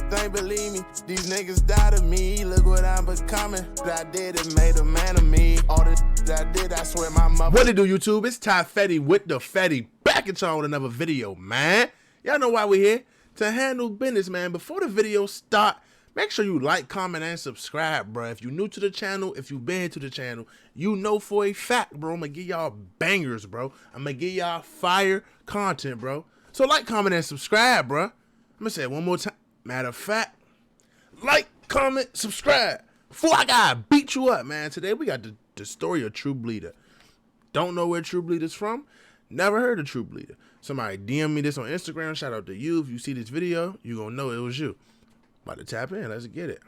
Think believe me, these niggas died of me. Look what I'm becoming. What I did, it made a man of me. All the that I did, I swear my mother. What it do, YouTube? It's Ty Fetty with the Fetty, back at y'all with another video, man. Y'all know why we here. To handle business, man. Before the video start, make sure you like, comment, and subscribe, bro. If you're new to the channel, if you've been to the channel, you know for a fact, bro, I'm gonna give y'all bangers, bro. I'm gonna give y'all fire content, bro. So like, comment, and subscribe, bro. I'm gonna say it one more time. Matter of fact, like, comment, subscribe. Before I gotta beat you up, man. Today we got the story of TrueBleeda. Don't know where TrueBleeda's from. Never heard of TrueBleeda. Somebody DM me this on Instagram. Shout out to you. If you see this video, you gonna know it was you. About to tap in. Let's get it.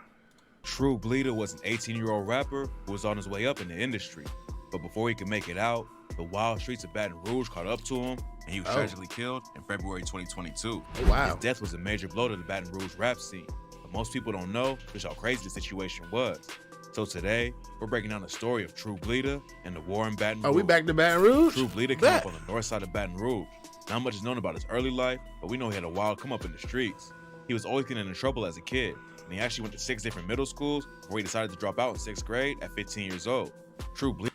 TrueBleeda was an 18-year-old rapper who was on his way up in the industry. But before he could make it out, the wild streets of Baton Rouge caught up to him, and he was tragically killed in February 2022. Oh, wow. His death was a major blow to the Baton Rouge rap scene. But most people don't know just how crazy the situation was. So today, we're breaking down the story of TrueBleeda and the war in Baton Rouge. Oh, we back to Baton Rouge? TrueBleeda came up on the north side of Baton Rouge. Not much is known about his early life, but we know he had a wild come up in the streets. He was always getting in trouble as a kid, and he actually went to 6 different middle schools before he decided to drop out in 6th grade at 15 years old. TrueBleeda.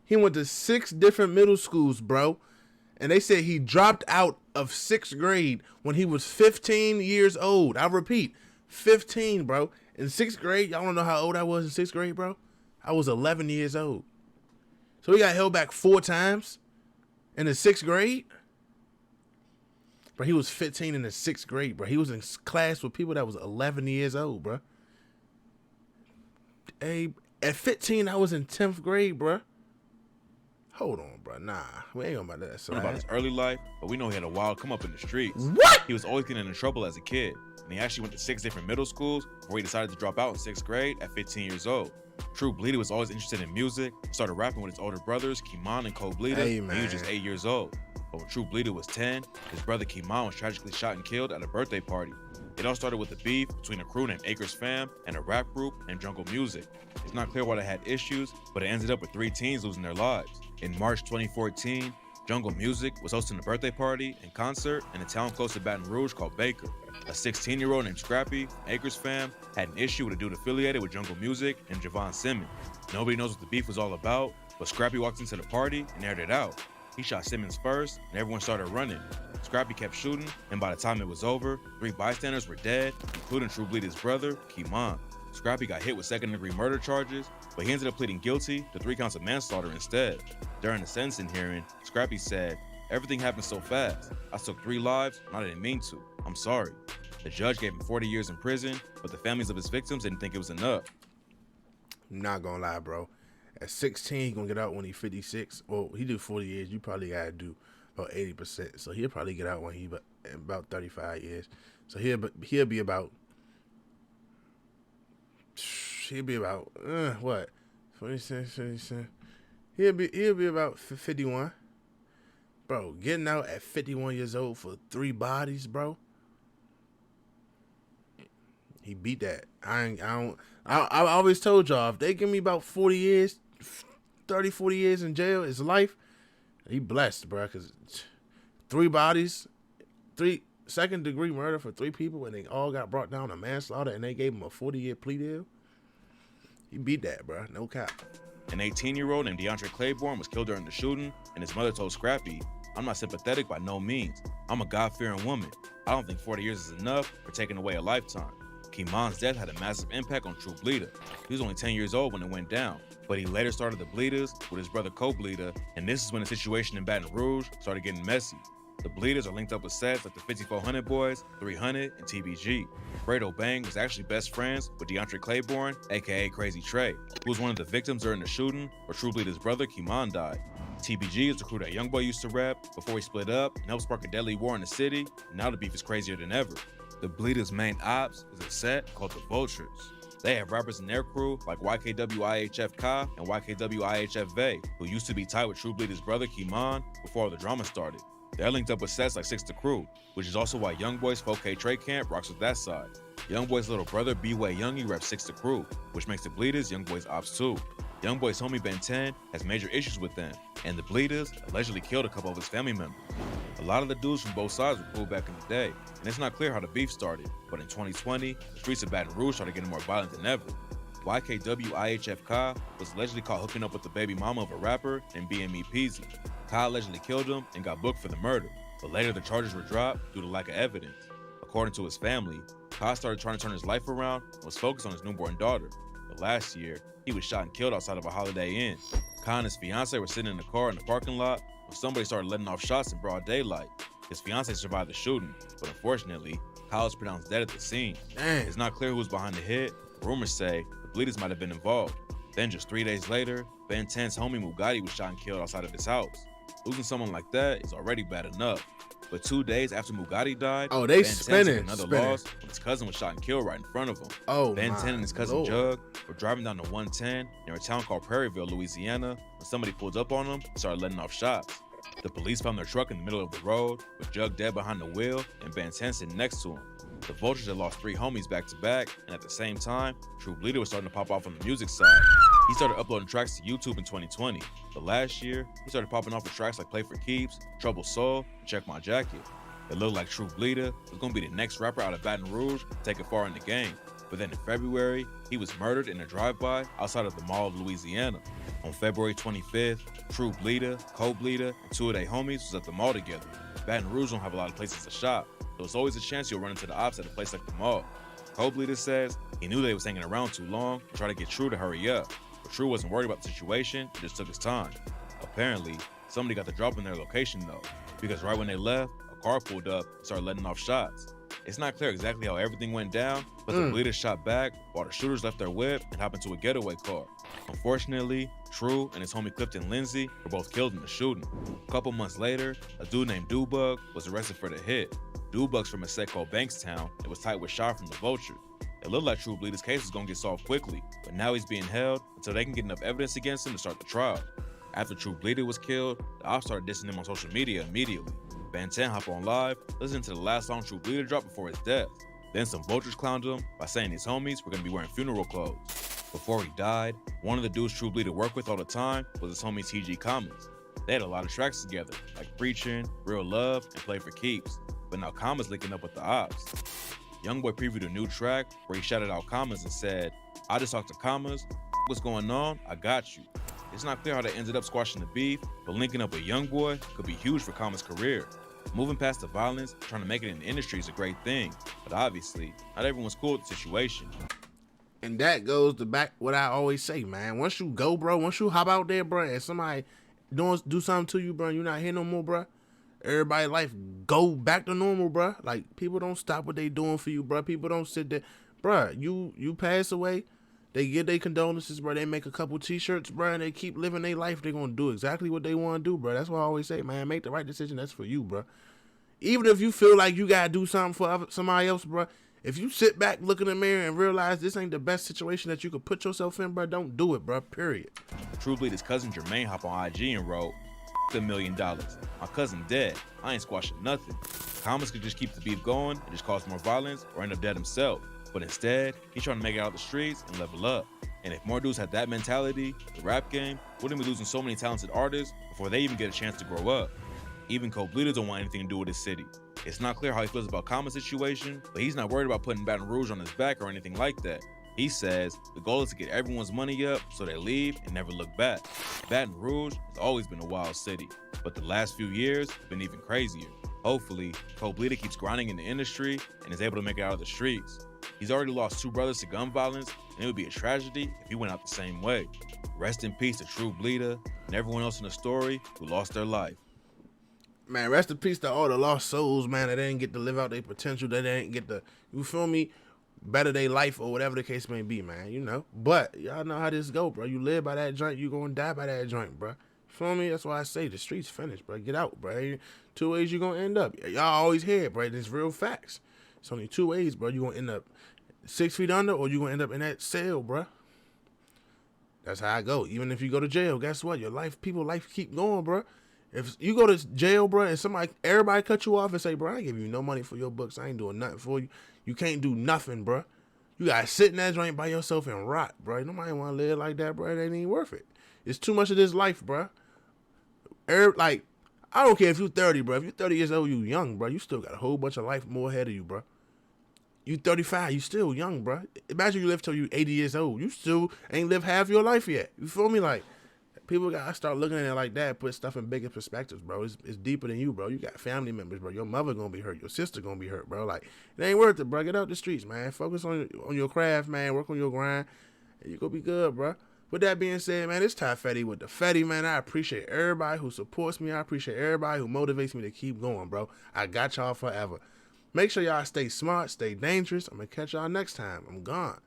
He went to 6 different middle schools, bro. And they said he dropped out of 6th grade when he was 15 years old. I repeat, 15, bro. In 6th grade, y'all don't know how old I was in 6th grade, bro? I was 11 years old. So he got held back 4 times in the 6th grade. Bro, he was 15 in the 6th grade, bro. He was in class with people that was 11 years old, bro. Hey, at 15, I was in 10th grade, bro. Hold on, bro. Nah, we ain't gonna about that. So about his early life, but we know he had a wild come up in the streets. What? He was always getting in trouble as a kid, and he actually went to 6 different middle schools before he decided to drop out in 6th grade at 15 years old. TrueBleeda was always interested in music, started rapping with his older brothers, Kimon and TrueBleeda, and he was just 8 years old. But when TrueBleeda was 10, his brother Kimon was tragically shot and killed at a birthday party. It all started with a beef between a crew named Acres Fam and a rap group named Jungle Music. It's not clear why they had issues, but it ended up with 3 teens losing their lives. In March 2014, Jungle Music was hosting a birthday party and concert in a town close to Baton Rouge called Baker. A 16-year-old named Scrappy, Acres Fam, had an issue with a dude affiliated with Jungle Music and Javon Simmons. Nobody knows what the beef was all about, but Scrappy walked into the party and aired it out. He shot Simmons first, and everyone started running. Scrappy kept shooting, and by the time it was over, 3 bystanders were dead, including TrueBleeda's brother, Kimon. Scrappy got hit with second-degree murder charges, but he ended up pleading guilty to 3 counts of manslaughter instead. During the sentencing hearing, Scrappy said, "Everything happened so fast. I took 3 lives, and I didn't mean to. I'm sorry." The judge gave him 40 years in prison, but the families of his victims didn't think it was enough. I'm not gonna lie, bro. At 16, he gonna get out when he's 56. Well, he do 40 years. You probably gotta do about 80%. So he'll probably get out when he about 35 years. So he'll be about what? 46, 47. He'll be about 51. Bro, getting out at 51 years old for 3 bodies, bro. He beat that. I always told y'all, if they give me about 40 years, 30, 40 years in jail, it's life, he blessed, bro, because 3 bodies, 3 second-degree murder for 3 people, and they all got brought down to manslaughter, and they gave him a 40-year plea deal. He beat that, bro. No cap. An 18-year-old named DeAndre Claiborne was killed during the shooting, and his mother told Scrappy, "I'm not sympathetic by no means. I'm a God-fearing woman. I don't think 40 years is enough for taking away a lifetime." Kimon's death had a massive impact on TrueBleeda. He was only 10 years old when it went down, but he later started the Bleedas with his brother TrueBleeda, and this is when the situation in Baton Rouge started getting messy. The Bleedas are linked up with sets like the 5400 Boys, 300, and TBG. Fredo Bang was actually best friends with DeAndre Claiborne, aka Crazy Trey, who was one of the victims during the shooting where TrueBleeda's brother Kimon died. TBG is the crew that Youngboy used to rep before he split up and helped spark a deadly war in the city, and now the beef is crazier than ever. The Bleeda's main ops is a set called the Vultures. They have rappers in their crew like YKWIHF Ka and YKWIHF Vay, who used to be tied with TrueBleeda's brother Kimon before all the drama started. They're linked up with sets like 6 the Crew, which is also why Youngboy's 4K Trey Camp rocks with that side. Youngboy's little brother B-Way Youngie reps 6 the Crew, which makes the Bleedas Youngboy's ops too. Youngboy's homie Ben 10 has major issues with them, and the Bleedas allegedly killed a couple of his family members. A lot of the dudes from both sides were cool back in the day, and it's not clear how the beef started, but in 2020, the streets of Baton Rouge started getting more violent than ever. YKW IHF Ka was allegedly caught hooking up with the baby mama of a rapper named BME Peasy. Ka allegedly killed him and got booked for the murder, but later the charges were dropped due to lack of evidence. According to his family, Ka started trying to turn his life around and was focused on his newborn daughter. But last year, he was shot and killed outside of a Holiday Inn. Ka and his fiance were sitting in the car in the parking lot when somebody started letting off shots in broad daylight. His fiance survived the shooting, but unfortunately, Ka was pronounced dead at the scene. Dang. It's not clear who was behind the hit. Rumors say the Bleeders might have been involved. Then just 3 days later, Ben 10's homie Mugatti was shot and killed outside of his house. Losing someone like that is already bad enough. But 2 days after Mugatti died, Oh, they Ben 10 spinning, took another spinning. loss when his cousin was shot and killed right in front of him. Oh, Ben my 10 and his cousin Lord. Jug were driving down the 110 near a town called Prairieville, Louisiana, when somebody pulled up on them and started letting off shots. The police found their truck in the middle of the road, with Jug dead behind the wheel and Ben 10 sitting next to him. The Vultures had lost 3 homies back to back, and at the same time, TrueBleeda was starting to pop off on the music side. He started uploading tracks to YouTube in 2020, but last year, he started popping off with tracks like Play for Keeps, Trouble Soul, and Check My Jacket. It looked like TrueBleeda was going to be the next rapper out of Baton Rouge to take it far in the game. But then in February, he was murdered in a drive-by outside of the Mall of Louisiana. On February 25th, TrueBleeda, CoBleeda, and 2 of their homies was at the mall together. Baton Rouge don't have a lot of places to shop, so it's always a chance you'll run into the ops at a place like the mall. CoBleeda says he knew they was hanging around too long and tried to get True to hurry up, but True wasn't worried about the situation and just took his time. Apparently, somebody got the drop in their location though, because right when they left, a car pulled up and started letting off shots. It's not clear exactly how everything went down, but the Bleeders shot back while the shooters left their whip and hopped into a getaway car. Unfortunately, True and his homie Clifton Lindsay were both killed in the shooting. A couple months later, a dude named Dubug was arrested for the hit. Dubug's from a set called Bankstown and was tight with Shaw from the Vultures. It looked like TrueBleeda's case was gonna get solved quickly, but now he's being held until they can get enough evidence against him to start the trial. After TrueBleeda was killed, the ops started dissing him on social media immediately. Ben 10 hopped on live, listening to the last song TrueBleeda dropped before his death. Then some Vultures clowned him by saying his homies were gonna be wearing funeral clothes. Before he died, one of the dudes TrueBleeda worked with all the time was his homie TG Commons. They had a lot of tracks together, like Preachin', Real Love, and Play for Keeps, but now Commons linking up with the ops. Youngboy previewed a new track where he shouted out Commons and said, "I just talked to Commons, what's going on? I got you." It's not clear how they ended up squashing the beef, but linking up with Youngboy could be huge for Commons' career. Moving past the violence, trying to make it in the industry is a great thing, but obviously, not everyone's cool with the situation. And that goes to back what I always say, man. Once you go, bro, once you hop out there, bro, and somebody do something to you, bro, you're not here no more, bro. Everybody's life go back to normal, bro. Like, people don't stop what they doing for you, bro. People don't sit there. Bro, you pass away, they give their condolences, bro. They make a couple t-shirts, bro, and they keep living their life. They're going to do exactly what they want to do, bro. That's why I always say, man, make the right decision. That's for you, bro. Even if you feel like you got to do something for somebody else, bro, if you sit back, look in the mirror, and realize this ain't the best situation that you could put yourself in, bro, don't do it, bro, period. TrueBleeda's cousin Jermaine hopped on IG and wrote, "F $1 million. My cousin dead. I ain't squashing nothing. Commons could just keep the beef going and just cause more violence or end up dead himself. But instead, he's trying to make it out the streets and level up. And if more dudes had that mentality, the rap game wouldn't be losing so many talented artists before they even get a chance to grow up. Even CoBleeda don't want anything to do with his city. It's not clear how he feels about Commons' situation, but he's not worried about putting Baton Rouge on his back or anything like that. He says the goal is to get everyone's money up so they leave and never look back. Baton Rouge has always been a wild city, but the last few years have been even crazier. Hopefully, CoBleeda keeps grinding in the industry and is able to make it out of the streets. He's already lost 2 brothers to gun violence, and it would be a tragedy if he went out the same way. Rest in peace to TrueBleeda and everyone else in the story who lost their life. Man, rest in peace to all the lost souls, man, that didn't get to live out their potential, that didn't get to, you feel me, better their life or whatever the case may be, man, you know. But y'all know how this go, bro. You live by that joint, you gonna die by that joint, bro. Feel me? That's why I say the streets finished, bro. Get out, bro. 2 ways you gonna end up. Y'all always hear it, bro. It's real facts. It's only 2 ways, bro. You gonna end up 6 feet under, or you gonna end up in that cell, bro. That's how I go. Even if you go to jail, guess what? Your life, people life keep going, bro. If you go to jail, bro, and everybody cut you off and say, bro, I ain't give you no money for your books. I ain't doing nothing for you. You can't do nothing, bro. You gotta sit in that joint by yourself and rot, bro. Nobody wanna live like that, bro. It ain't even worth it. It's too much of this life, bro. Like, I don't care if you 30, bro. If you 30 years old, you young, bro. You still got a whole bunch of life more ahead of you, bro. You 35, you still young, bro. Imagine you live till you 80 years old. You still ain't lived half your life yet. You feel me? Like, people gotta start looking at it like that, put stuff in bigger perspectives, bro. It's deeper than you, bro. You got family members, bro. Your mother gonna be hurt. Your sister gonna be hurt, bro. Like, it ain't worth it, bro. Get out the streets, man. Focus on your craft, man. Work on your grind, and you gonna be good, bro. With that being said, man, it's Ty Fetty with the Fetty, man. I appreciate everybody who supports me. I appreciate everybody who motivates me to keep going, bro. I got y'all forever. Make sure y'all stay smart, stay dangerous. I'm gonna catch y'all next time. I'm gone.